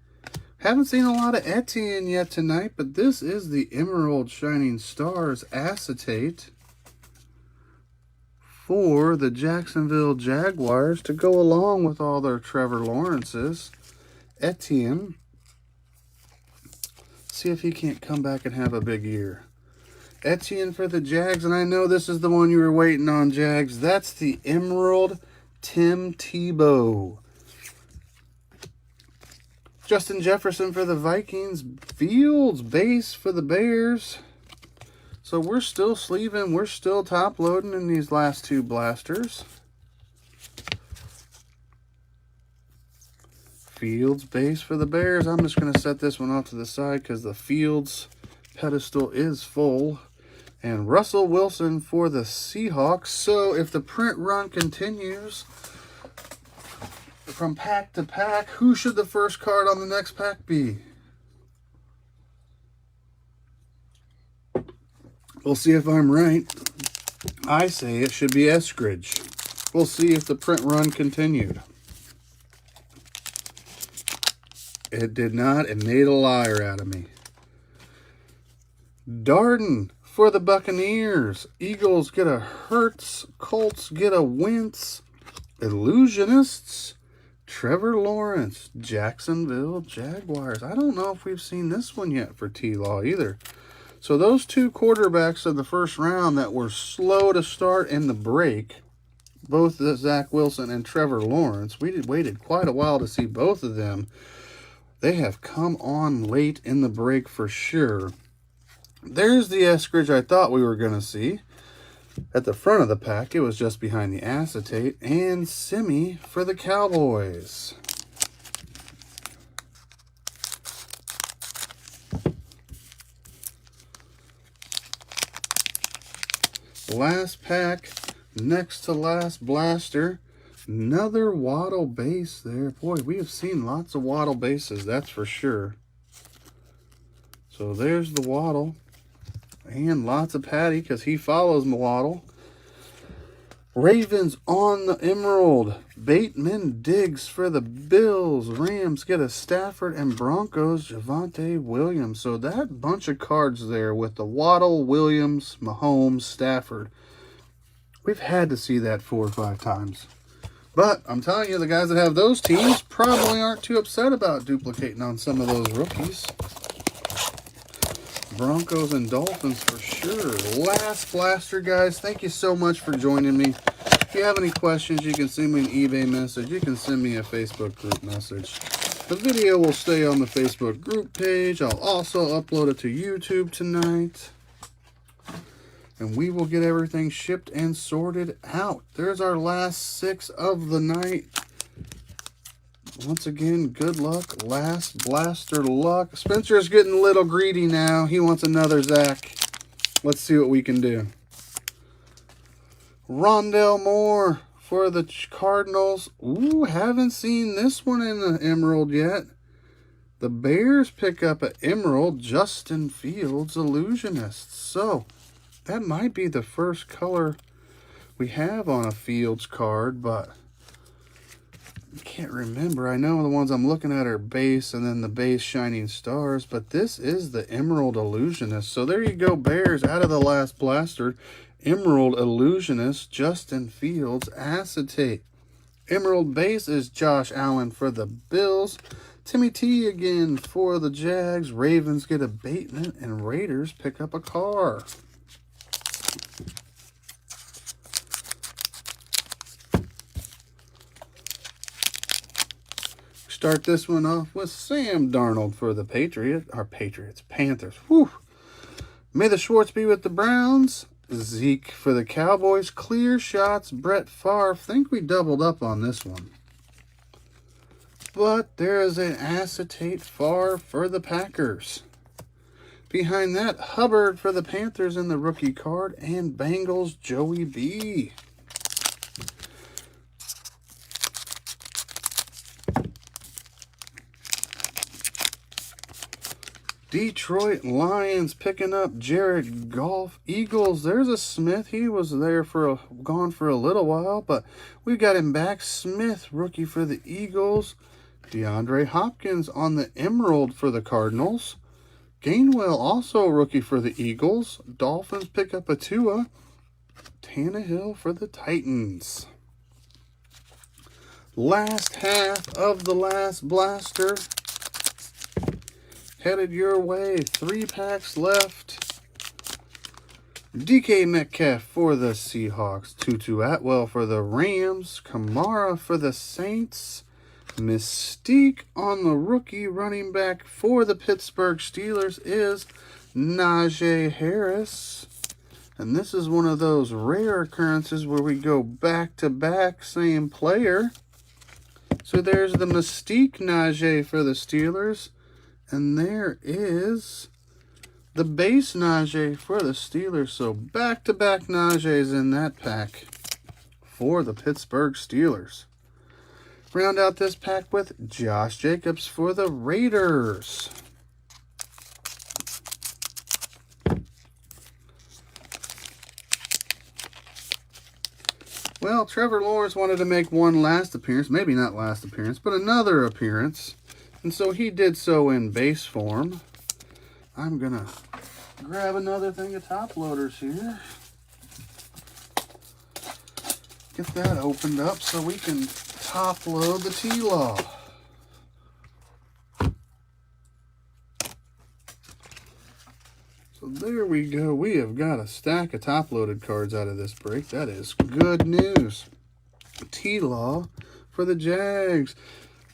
Haven't seen a lot of Etienne yet tonight, but this is the Emerald Shining Stars acetate for the Jacksonville Jaguars to go along with all their Trevor Lawrences. Etienne. See if he can't come back and have a big year. Etienne for the Jags, and I know this is the one you were waiting on, Jags. That's the Emerald Tim Tebow. Justin Jefferson for the Vikings. Fields base for the Bears. So we're still sleeving. We're still top loading in these last 2 blasters. Fields base for the Bears. I'm just going to set this one off to the side because the Fields pedestal is full. And Russell Wilson for the Seahawks. So if the print run continues from pack to pack, who should the first card on the next pack be? We'll see if I'm right. I say it should be Eskridge. We'll see if the print run continued. It did not. It made a liar out of me. Darden for the Buccaneers. Eagles get a Hurts. Colts get a Wentz. Illusionists. Trevor Lawrence. Jacksonville Jaguars. I don't know if we've seen this one yet for T-Law either. So those 2 quarterbacks of the first round that were slow to start in the break, both Zach Wilson and Trevor Lawrence, we waited quite a while to see both of them. They have come on late in the break for sure. There's the Eskridge I thought we were going to see. At the front of the pack, it was just behind the acetate. And Simi for the Cowboys. Last pack, next to last blaster. Another Waddle base there. Boy, we have seen lots of Waddle bases, that's for sure. So there's the Waddle. And lots of Patty because he follows Waddle. Ravens on the Emerald. Bateman Diggs for the Bills. Rams get a Stafford, and Broncos Javonte Williams. So that bunch of cards there with the Waddle, Williams, Mahomes, Stafford. We've had to see that 4 or 5 times. But I'm telling you, the guys that have those teams probably aren't too upset about duplicating on some of those rookies. Broncos and Dolphins for sure. Last blaster, guys. Thank you so much for joining me. If you have any questions, you can send me an eBay message. You can send me a Facebook group message. The video will stay on the Facebook group page. I'll also upload it to YouTube tonight. And we will get everything shipped and sorted out. There's our last 6 of the night. Once again, good luck. Last blaster luck. Spencer's getting a little greedy now. He wants another Zach. Let's see what we can do. Rondell Moore for the Cardinals. Ooh, haven't seen this one in the Emerald yet. The Bears pick up an Emerald. Justin Fields, Illusionist. So, that might be the first color we have on a Fields card, but I can't remember. I know the ones I'm looking at are base and then the base Shining Stars, but this is the Emerald Illusionist. So there you go, Bears out of the last blaster. Emerald Illusionist, Justin Fields, Acetate. Emerald base is Josh Allen for the Bills. Timmy T again for the Jags. Ravens get a Bateman, and Raiders pick up a car. Start this one off with Sam Darnold for the Panthers. Whew. May the Schwartz be with the Browns. Zeke for the Cowboys. Clear shots, Brett Favre. Think we doubled up on this one. But there is an acetate Favre for the Packers. Behind that, Hubbard for the Panthers in the rookie card. And Bengals, Joey B. Detroit Lions picking up Jared Goff. Eagles, there's a Smith. He was there gone for a little while, but we got him back. Smith, rookie for the Eagles. DeAndre Hopkins on the Emerald for the Cardinals. Gainwell, also rookie for the Eagles. Dolphins pick up a Tua. Tannehill for the Titans. Last half of the last blaster headed your way. 3 packs left. DK Metcalf for the Seahawks. Tutu Atwell for the Rams. Kamara for the Saints. Mystique on the rookie running back for the Pittsburgh Steelers is Najee Harris. And this is one of those rare occurrences where we go back-to-back same player. So there's the Mystique Najee for the Steelers. And there is the base Najee for the Steelers. So back-to-back Najees in that pack for the Pittsburgh Steelers. Round out this pack with Josh Jacobs for the Raiders. Well, Trevor Lawrence wanted to make one last appearance. Maybe not last appearance, but another appearance. And so he did so in base form. I'm going to grab another thing of top loaders here. Get that opened up so we can top load the T-Law. So there we go. We have got a stack of top loaded cards out of this break. That is good news. T-Law for the Jags.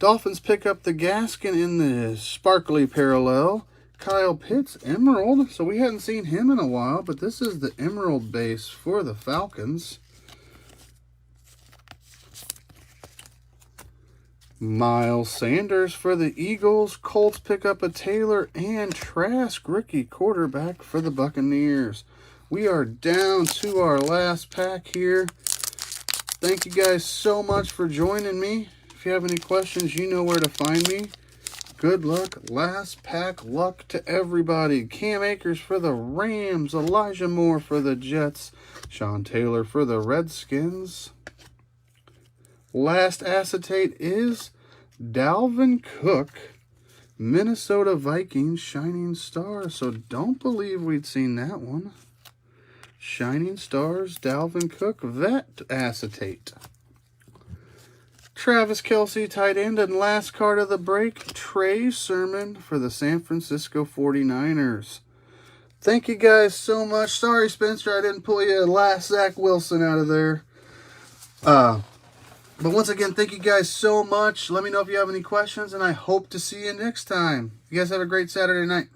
Dolphins pick up the Gaskin in the sparkly parallel. Kyle Pitts, Emerald. So we hadn't seen him in a while, but this is the Emerald base for the Falcons. Miles Sanders for the Eagles. Colts pick up a Taylor, and Trask, rookie quarterback for the Buccaneers. We are down to our last pack here. Thank you guys so much for joining me. If you have any questions, you know where to find me. Good luck. Last pack luck to everybody. Cam Akers for the Rams. Elijah Moore for the Jets. Sean Taylor for the Redskins. Last acetate is Dalvin Cook. Minnesota Vikings Shining Stars. So don't believe we'd seen that one. Shining Stars, Dalvin Cook, vet acetate. Travis Kelce, tight end, and last card of the break, Trey Sermon for the San Francisco 49ers. Thank you guys so much. Sorry, Spencer, I didn't pull you last Zach Wilson out of there. But once again, thank you guys so much. Let me know if you have any questions, and I hope to see you next time. You guys have a great Saturday night.